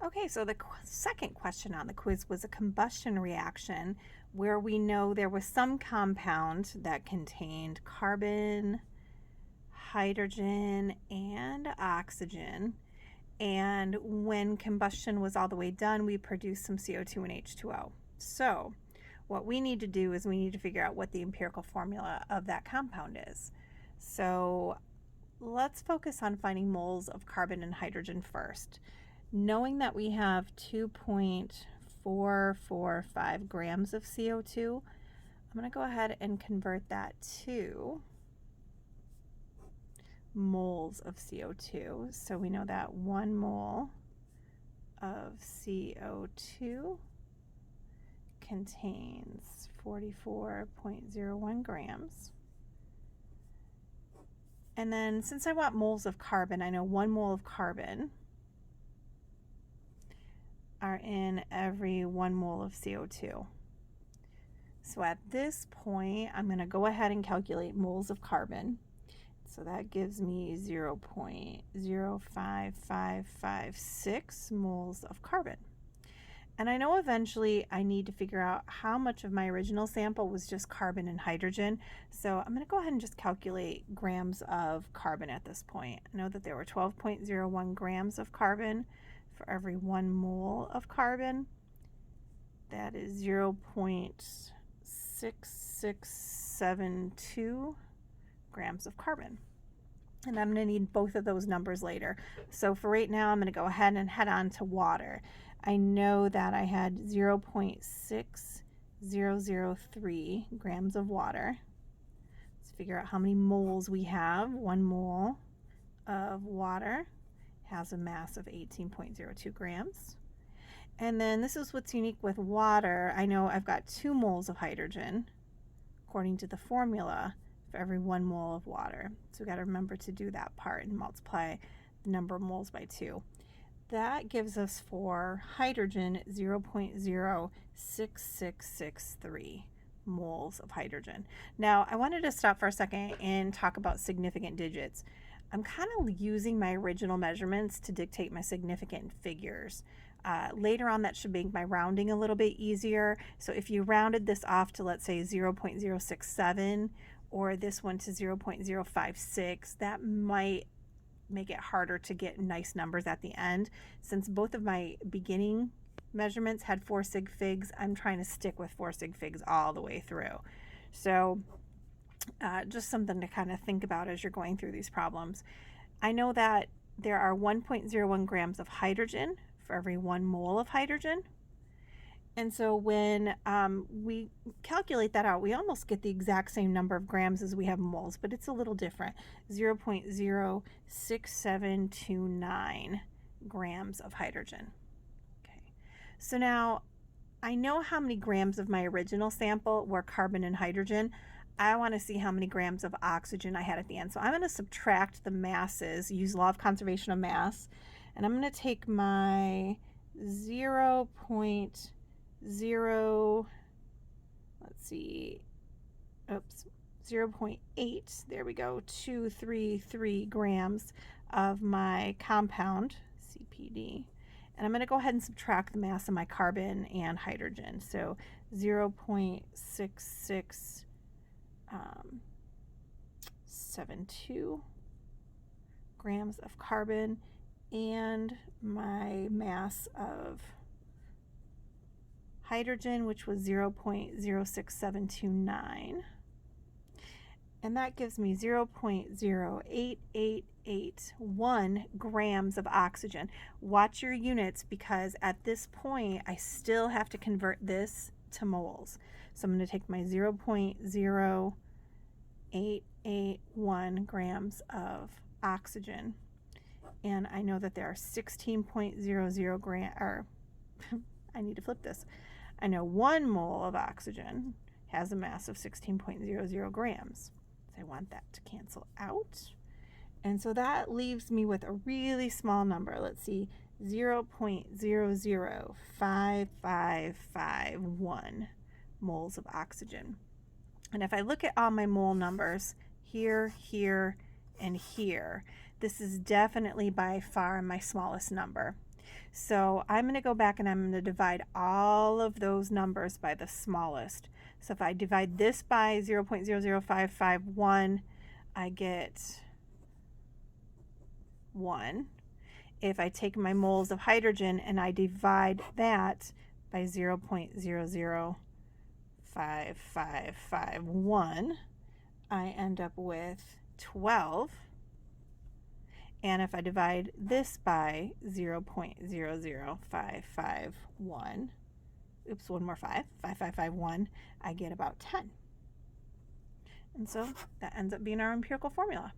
Okay, so the second question on the quiz was a combustion reaction where we know there was some compound that contained carbon, hydrogen, and oxygen. And when combustion was all the way done, we produced some CO2 and H2O. So what we need to do is we need to figure out what the empirical formula of that compound is. So let's focus on finding moles of carbon and hydrogen first. Knowing that we have 2.445 grams of CO2, I'm going to go ahead and convert that to moles of CO2. So we know that 1 mole of CO2 contains 44.01 grams. And then since I want moles of carbon, I know 1 mole of carbon are in every 1 mole of CO2. So at this point, I'm going to go ahead and calculate moles of carbon. So that gives me 0.05556 moles of carbon. And I know eventually I need to figure out how much of my original sample was just carbon and hydrogen. So I'm going to go ahead and just calculate grams of carbon at this point. I know that there were 12.01 grams of carbon for every 1 mole of carbon. That is 0.6672 grams of carbon. And I'm going to need both of those numbers later. So for right now, I'm going to go ahead and head on to water. I know that I had 0.6003 grams of water. Let's figure out how many moles we have. 1 mole of water has a mass of 18.02 grams. And then this is what's unique with water. I know I've got 2 moles of hydrogen, according to the formula, for every 1 mole of water. So we've got to remember to do that part and multiply the number of moles by 2. That gives us for hydrogen 0.06663 moles of hydrogen. Now, I wanted to stop for a second and talk about significant digits. I'm kind of using my original measurements to dictate my significant figures. Later on, that should make my rounding a little bit easier. So if you rounded this off to, let's say, 0.067 or this one to 0.056, that might make it harder to get nice numbers at the end. Since both of my beginning measurements had 4 sig figs, I'm trying to stick with 4 sig figs all the way through. So just something to kind of think about as you're going through these problems. I know that there are 1.01 grams of hydrogen for every 1 mole of hydrogen. And so when we calculate that out, we almost get the exact same number of grams as we have moles, but it's a little different, 0.06729 grams of hydrogen. Okay, so now I know how many grams of my original sample were carbon and hydrogen. I want to see how many grams of oxygen I had at the end. So I'm going to subtract the masses, use law of conservation of mass, and I'm going to take my 0.0, let's see, 0.8, there we go, 233 grams of my compound, CPD. And I'm going to go ahead and subtract the mass of my carbon and hydrogen. So 0.6672 grams of carbon and my mass of hydrogen, which was 0.06729. And that gives me 0.08881 grams of oxygen. Watch your units because at this point, I still have to convert this to moles. So I'm going to take my 0.0881 grams of oxygen. And I know that there are 16.00 grams, or I need to flip this. I know 1 mole of oxygen has a mass of 16.00 grams. So I want that to cancel out. And so that leaves me with a really small number. Let's see, 0.005551 moles of oxygen. And if I look at all my mole numbers, here, here, and here, this is definitely by far my smallest number. So I'm going to go back and I'm going to divide all of those numbers by the smallest. So if I divide this by 0.00551, I get 1. If I take my moles of hydrogen and I divide that by 0.005551, I end up with 12. And if I divide this by 0.00551, oops, one more 5551, I get about 10. And so that ends up being our empirical formula.